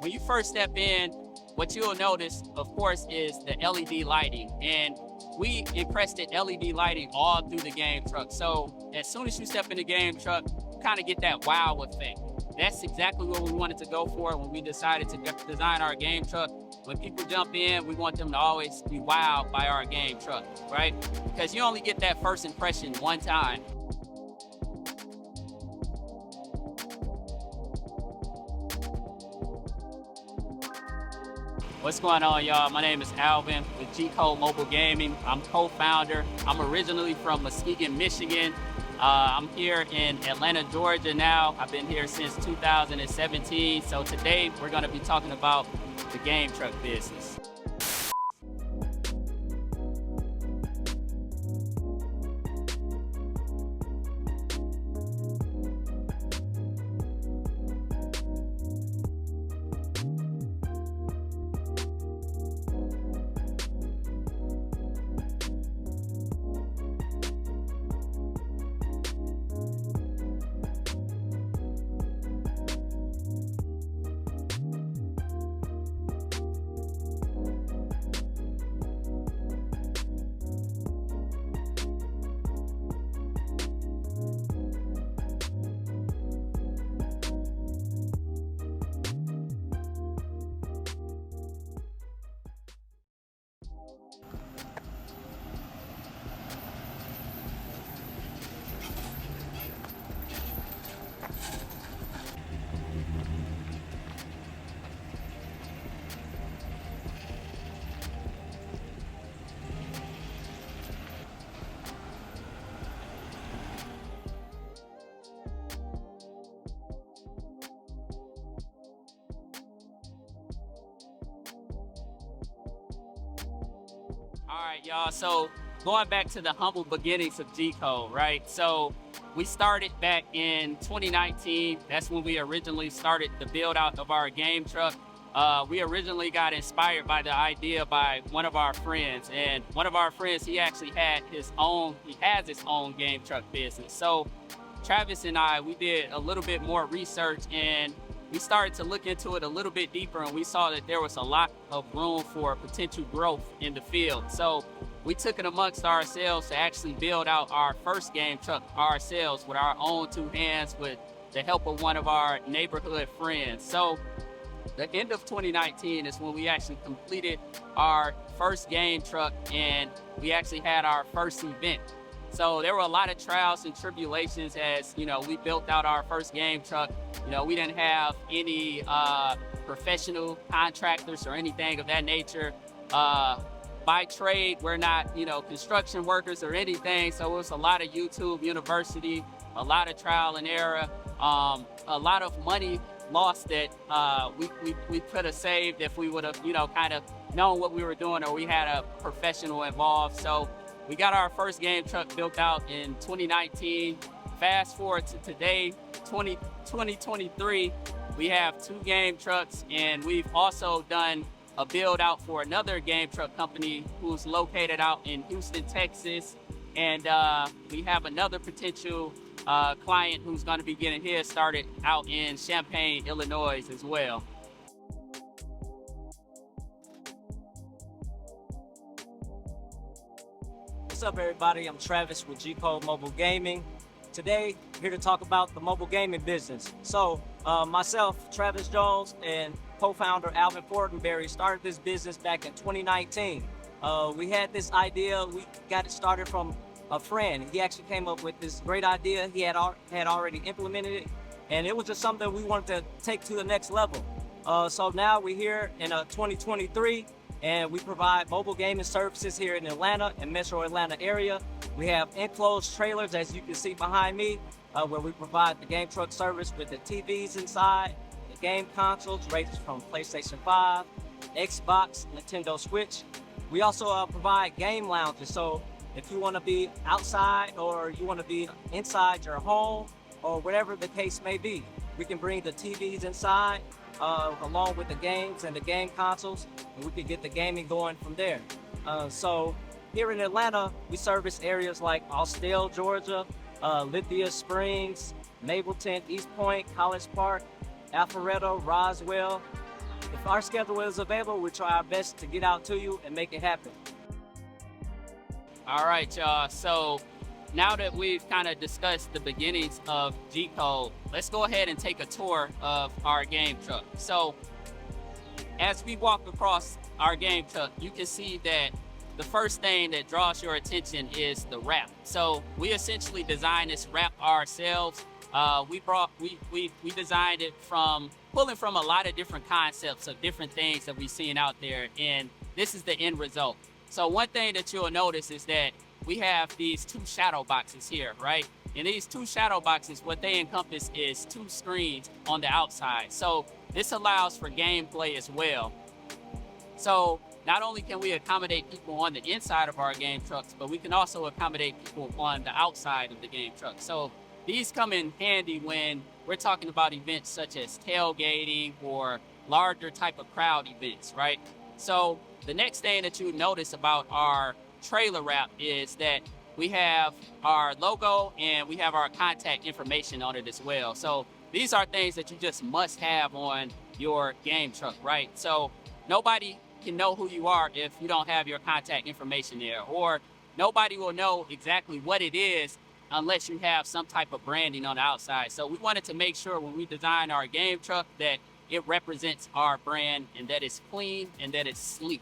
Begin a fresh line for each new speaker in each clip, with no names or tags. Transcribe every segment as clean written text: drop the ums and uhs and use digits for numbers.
when you first step in, what you'll notice, of course, is the LED lighting. And we encrusted LED lighting all through the game truck. So as soon as you step in the game truck, you kind of get that wow effect. That's exactly what we wanted to go for when we decided to design our game truck. When people jump in, we want them to always be wowed by our game truck, right? Because you only get that first impression one time. What's going on, y'all? My name is Alvin with GCodeMobile Gaming. I'm co-founder. I'm originally from Muskegon, Michigan. I'm here in Atlanta, Georgia now. I've been here since 2017. So today we're going to be talking about the game truck business. All right, y'all. So going back to the humble beginnings of G-Code, right? So we started back in 2019. That's when we originally started the build out of our game truck. We originally got inspired by the idea by one of our friends, and one of our friends, he actually has his own game truck business. So Travis and I, we did a little bit more research and we started to look into it a little bit deeper, and we saw that there was a lot of room for potential growth in the field. So we took it amongst ourselves to actually build out our first game truck ourselves with our own two hands with the help of one of our neighborhood friends. So the end of 2019 is when we actually completed our first game truck and we actually had our first event. So there were a lot of trials and tribulations as, you know, we built out our first game truck. You know, we didn't have any professional contractors or anything of that nature. By trade, we're not, you know, construction workers or anything. So it was a lot of YouTube University, a lot of trial and error, a lot of money lost that we could have saved if we would have, you know, kind of known what we were doing or we had a professional involved. So we got our first game truck built out in 2019. Fast forward to today, 2023, we have two game trucks, and we've also done a build out for another game truck company who's located out in Houston, Texas. And we have another potential client who's going to be getting his started out in Champaign, Illinois as well.
What's up, everybody? I'm Travis with GCodeMobile Gaming. Today, here to talk about the mobile gaming business. So, myself, Travis Jones, and co-founder Alvin Fortenberry started this business back in 2019. We had this idea. We got it started from a friend. He actually came up with this great idea. He had already implemented it, and it was just something we wanted to take to the next level. So now we're here in 2023. And we provide mobile gaming services here in Atlanta and Metro Atlanta area. We have enclosed trailers, as you can see behind me, where we provide the game truck service with the TVs inside, the game consoles ranging from PlayStation 5, Xbox, Nintendo Switch. We also provide game lounges. So if you want to be outside or you want to be inside your home or whatever the case may be, we can bring the TVs inside along with the games and the game consoles, and we can get the gaming going from there. So here in Atlanta, we service areas like Austell, Georgia, Lithia Springs, Mableton, East Point, College Park, Alpharetta, Roswell, If our schedule is available, we'll try our best to get out to you and make it happen.
All right, y'all. So now that we've kind of discussed the beginnings of G-Code, let's go ahead and take a tour of our game truck. So as we walk across our game truck, you can see that the first thing that draws your attention is the wrap. So we essentially designed this wrap ourselves. We designed it from pulling from a lot of different concepts of different things that we've seen out there, and this is the end result. So one thing that you'll notice is that we have these two shadow boxes here, right? And these two shadow boxes, what they encompass is two screens on the outside. So this allows for gameplay as well. So not only can we accommodate people on the inside of our game trucks, but we can also accommodate people on the outside of the game truck. So these come in handy when we're talking about events such as tailgating or larger type of crowd events, right? So the next thing that you notice about our trailer wrap is that we have our logo and we have our contact information on it as well. So these are things that you just must have on your game truck, right? So nobody can know who you are if you don't have your contact information there, or nobody will know exactly what it is unless you have some type of branding on the outside. So we wanted to make sure when we design our game truck that it represents our brand and that it's clean and that it's sleek.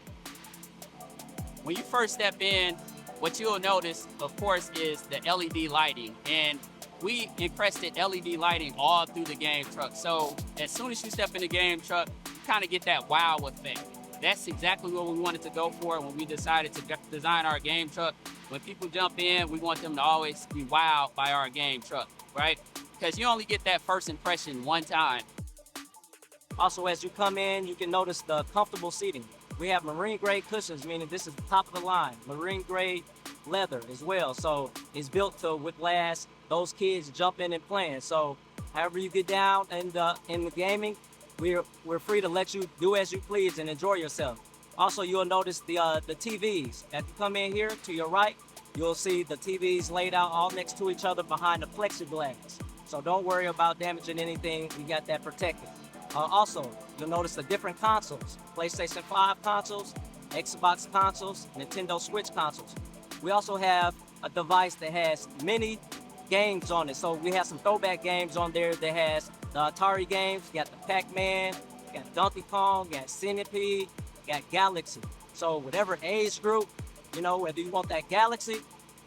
When you first step in, what you'll notice, of course, is the LED lighting, and we encrusted LED lighting all through the game truck. So as soon as you step in the game truck, you kind of get that wow effect. That's exactly what we wanted to go for when we decided to design our game truck. When people jump in, we want them to always be wowed by our game truck, right? Because you only get that first impression one time.
Also, as you come in, you can notice the comfortable seating. We have marine grade cushions, meaning this is the top of the line. Marine grade leather as well. So it's built to withstand those kids jumping and playing. So however you get down and in the gaming, we're free to let you do as you please and enjoy yourself. Also, you'll notice the TVs. As you come in here to your right, you'll see the TVs laid out all next to each other behind the plexiglass. So don't worry about damaging anything. We got that protected. Also, you'll notice the different consoles. PlayStation 5 consoles, Xbox consoles, Nintendo Switch consoles. We also have a device that has many games on it. So we have some throwback games on there that has the Atari games. You got the Pac-Man, you got Donkey Kong, you got Centipede, you got Galaxy. So whatever age group, you know, whether you want that Galaxy,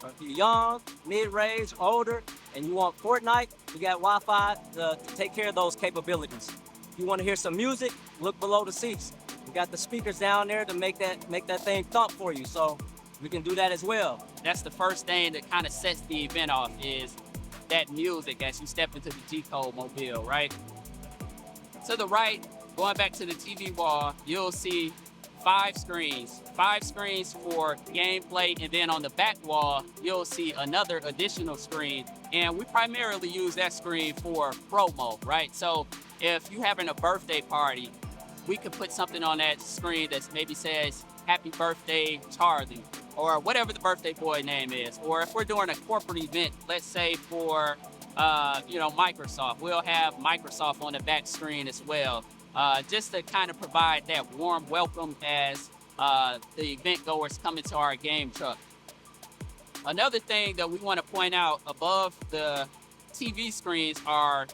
or if you're young, mid-range, older, and you want Fortnite, we got Wi-Fi to take care of those capabilities. If you want to hear some music, look below the seats. We got the speakers down there to make that thing thump for you. So we can do that as well.
That's the first thing that kind of sets the event off, is that music as you step into the GCodeMobile, right? To the right, going back to the TV wall, you'll see 5 screens for gameplay, and then on the back wall, you'll see another additional screen, and we primarily use that screen for promo, right? So if you're having a birthday party, we could put something on that screen that maybe says, "Happy birthday, Charlie," or whatever the birthday boy name is. Or if we're doing a corporate event, let's say for, Microsoft, we'll have Microsoft on the back screen as well, just to kind of provide that warm welcome as the event goers come into our game truck. Another thing that we want to point out above the TV screens are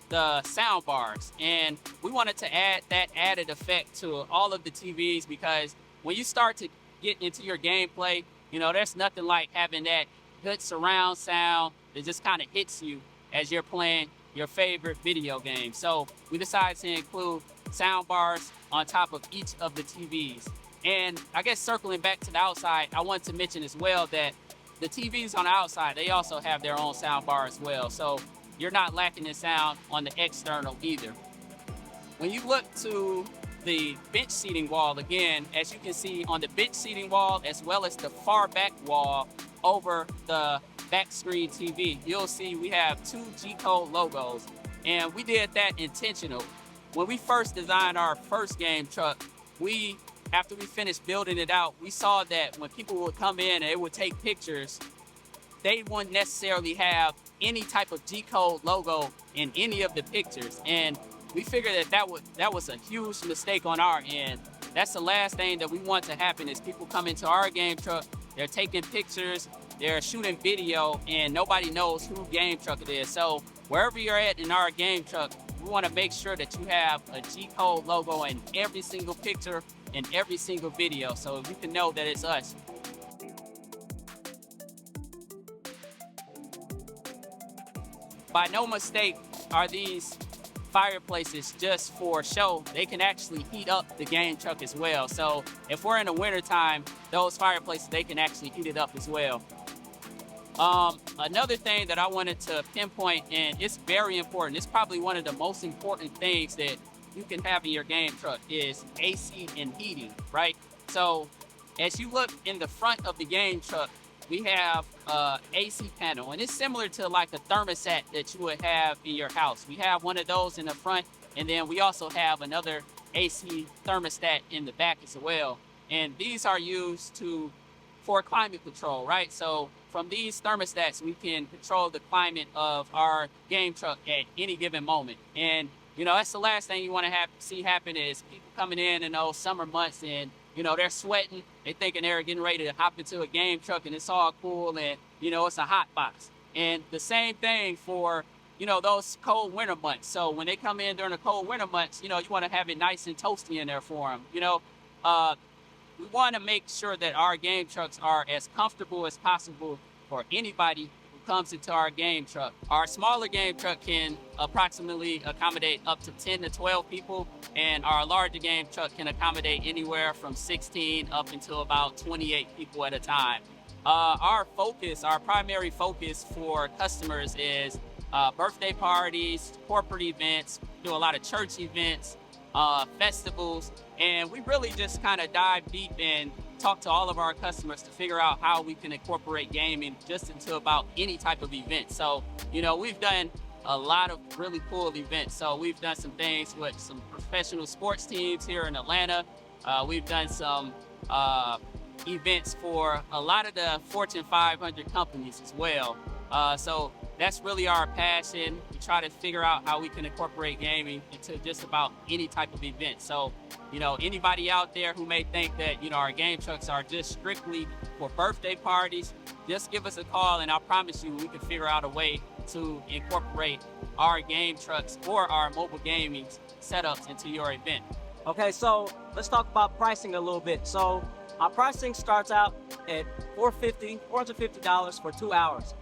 the sound bars, and we wanted to add that added effect to all of the TVs, because when you start to get into your gameplay, you know, there's nothing like having that good surround sound that just kind of hits you as you're playing your favorite video game. So we decided to include sound bars on top of each of the TVs. And I guess circling back to the outside, I want to mention as well that the TVs on the outside, they also have their own sound bar as well. So you're not lacking in sound on the external either. When you look to the bench seating wall, again, as you can see on the bench seating wall, as well as the far back wall over the back screen TV, you'll see we have 2 G-Code logos, and we did that intentional. When we first designed our first game truck, after we finished building it out, we saw that when people would come in and they would take pictures, they wouldn't necessarily have any type of G-Code logo in any of the pictures. And we figured that was a huge mistake on our end. That's the last thing that we want to happen is people come into our game truck, they're taking pictures, they're shooting video, and nobody knows who game truck it is. So wherever you're at in our game truck, we want to make sure that you have a G-Code logo in every single picture and every single video so you can know that it's us. By no mistake are these fireplaces just for show. They can actually heat up the game truck as well. So if we're in the winter time, those fireplaces, they can actually heat it up as well. Another thing that I wanted to pinpoint, and it's very important, it's probably one of the most important things that you can have in your game truck is AC and heating, right? So as you look in the front of the game truck, we have AC panel, and it's similar to like a thermostat that you would have in your house. We have one of those in the front, and then we also have another AC thermostat in the back as well. And these are used for climate control, right? So from these thermostats, we can control the climate of our game truck at any given moment. And you know, that's the last thing you want to see happen is people coming in those summer months and you know, they're sweating, they thinking they're getting ready to hop into a game truck and it's all cool and, you know, it's a hot box. And the same thing for, you know, those cold winter months. So when they come in during the cold winter months, you know, you want to have it nice and toasty in there for them. You know, we want to make sure that our game trucks are as comfortable as possible for anybody comes into our game truck. Our smaller game truck can approximately accommodate up to 10 to 12 people, and our larger game truck can accommodate anywhere from 16 up until about 28 people at a time. Our primary focus for customers is birthday parties, corporate events, do a lot of church events, festivals, and we really just kind of dive deep and talk to all of our customers to figure out how we can incorporate gaming just into about any type of event. So, you know, we've done a lot of really cool events. So we've done some things with some professional sports teams here in Atlanta. We've done some events for a lot of the Fortune 500 companies as well. So that's really our passion. We try to figure out how we can incorporate gaming into just about any type of event. So, you know, anybody out there who may think that, you know, our game trucks are just strictly for birthday parties, just give us a call and I promise you we can figure out a way to incorporate our game trucks or our mobile gaming setups into your event.
Okay, so let's talk about pricing a little bit. So our pricing starts out at $450 for 2 hours.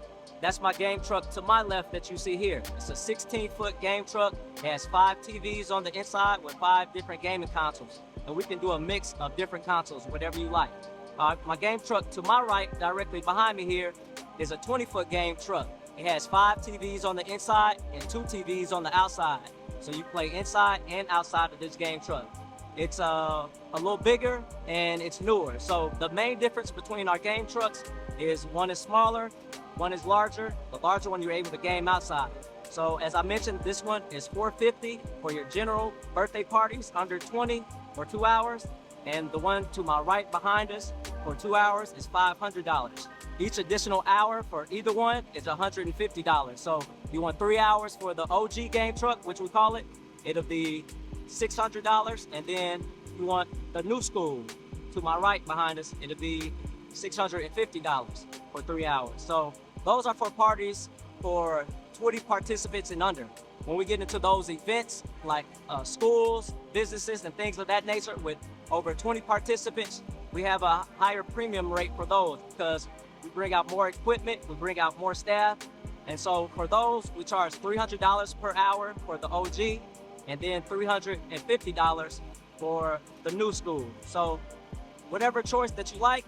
That's my game truck to my left that you see here. It's a 16-foot game truck. It has 5 TVs on the inside with 5 different gaming consoles. And we can do a mix of different consoles, whatever you like. My game truck to my right, directly behind me here, is a 20-foot game truck. It has 5 TVs on the inside and 2 TVs on the outside. So you play inside and outside of this game truck. It's a little bigger and it's newer. So the main difference between our game trucks is one is smaller, one is larger. The larger one you're able to game outside. So as I mentioned, this one is $450 for your general birthday parties under 20 for 2 hours. And the one to my right behind us for 2 hours is $500. Each additional hour for either one is $150. So you want 3 hours for the OG game truck, which we call it, it'll be $600. And then you want the new school to my right behind us, it'll be $650 for 3 hours. So those are for parties for 20 participants and under. When we get into those events like schools, businesses, and things of that nature with over 20 participants, we have a higher premium rate for those because we bring out more equipment, we bring out more staff. And so for those, we charge $300 per hour for the OG and then $350 for the new school. So whatever choice that you like,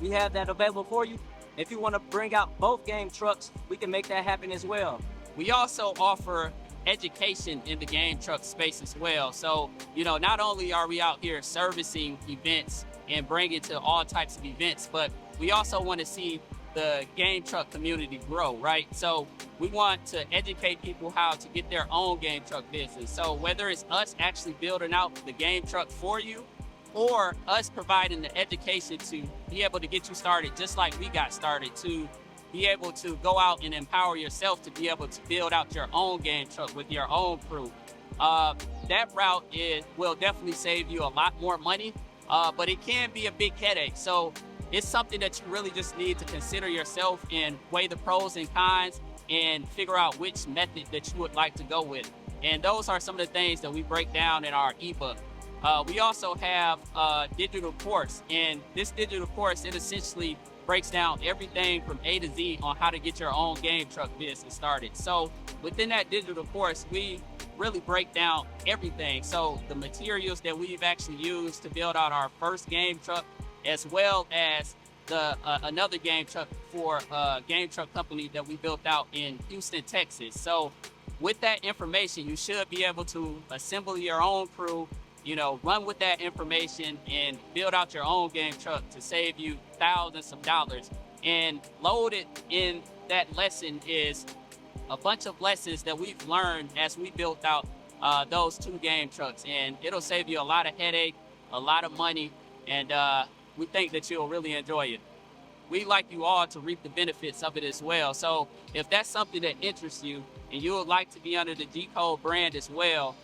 we have that available for you. If you want to bring out both game trucks, we can make that happen as well.
We also offer education in the game truck space as well. So, you know, not only are we out here servicing events and bringing to all types of events, but we also want to see the game truck community grow, right? So we want to educate people how to get their own game truck business. So whether it's us actually building out the game truck for you, or us providing the education to be able to get you started just like we got started, to be able to go out and empower yourself to be able to build out your own game truck with your own crew. that route will definitely save you a lot more money, but it can be a big headache. So it's something that you really just need to consider yourself and weigh the pros and cons and figure out which method that you would like to go with. And those are some of the things that we break down in our ebook. We also have a digital course, and this digital course, it essentially breaks down everything from A to Z on how to get your own game truck business started. So within that digital course, we really break down everything. So the materials that we've actually used to build out our first game truck, as well as another game truck for a game truck company that we built out in Houston, Texas. So with that information, you should be able to assemble your own crew, run with that information and build out your own game truck to save you thousands of dollars. And loaded in that lesson is a bunch of lessons that we've learned as we built out those 2 game trucks. And it'll save you a lot of headache, a lot of money, and we think that you'll really enjoy it. We'd like you all to reap the benefits of it as well. So if that's something that interests you and you would like to be under the G-Code brand as well,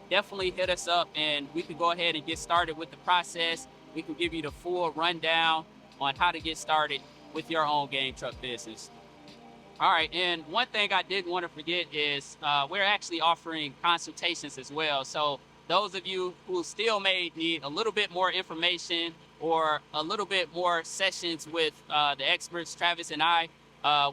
definitely hit us up and we can go ahead and get started with the process. We can give you the full rundown on how to get started with your own game truck business. All right, and one thing I didn't want to forget is we're actually offering consultations as well. So those of you who still may need a little bit more information or a little bit more sessions with the experts, Travis and I,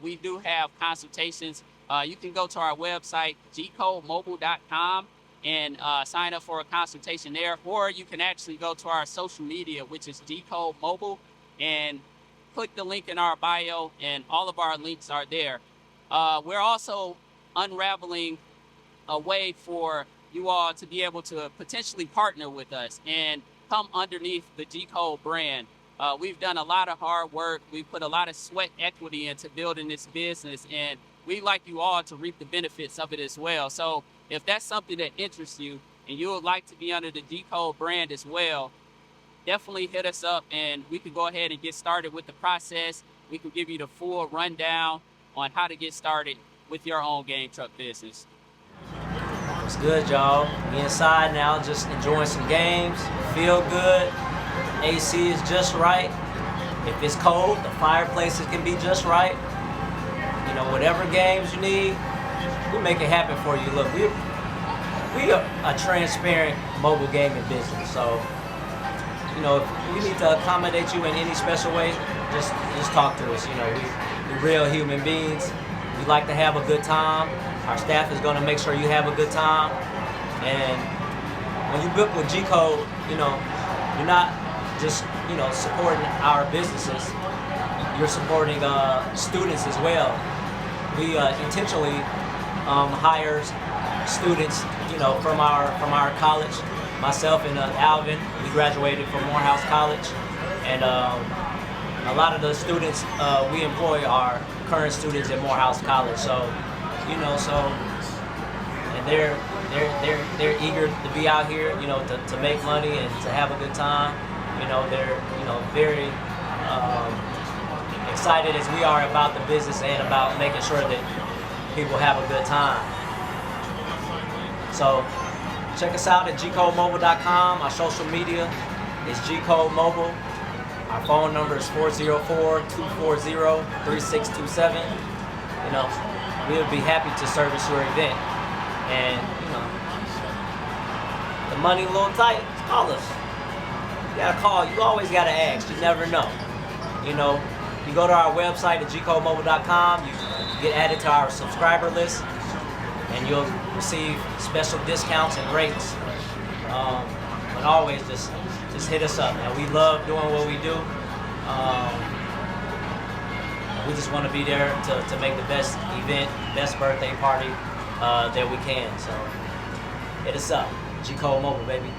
we do have consultations. You can go to our website, GCodeMobile.com, and sign up for a consultation there, or you can actually go to our social media, which is GCodeMobile, and click the link in our bio, and all of our links are there. We're also unraveling a way for you all to be able to potentially partner with us and come underneath the G-Code brand. We've done a lot of hard work. We've put a lot of sweat equity into building this business, and we'd like you all to reap the benefits of it as well. So if that's something that interests you and you would like to be under the G-Code brand as well, definitely hit us up and we can go ahead and get started with the process. We can give you the full rundown on how to get started with your own game truck business.
What's good, y'all? We inside now, just enjoying some games. Feel good. AC is just right. If it's cold, the fireplaces can be just right. Whatever games you need, we make it happen for you. Look, we are a transparent mobile gaming business, so if we need to accommodate you in any special way, just talk to us. We're real human beings. We like to have a good time. Our staff is going to make sure you have a good time. And when you book with G-Code, you're not just supporting our businesses. You're supporting students as well. We intentionally hire students, from our college. Myself and Alvin, we graduated from Morehouse College, and a lot of the students we employ are current students at Morehouse College. So, and they're eager to be out here, to make money and to have a good time. They're very excited as we are about the business and about making sure that people have a good time. So check us out at GCodeMobile.com. Our social media is GCodeMobile. Our phone number is 404-240-3627. We would be happy to service your event. And, the money a little tight, call us. You gotta call, you always gotta ask, you never know. You go to our website at GCodeMobile.com, you get added to our subscriber list, and you'll receive special discounts and rates. But always just hit us up. And we love doing what we do. We just want to be there to make the best event, best birthday party that we can. So hit us up. GCodeMobile, baby.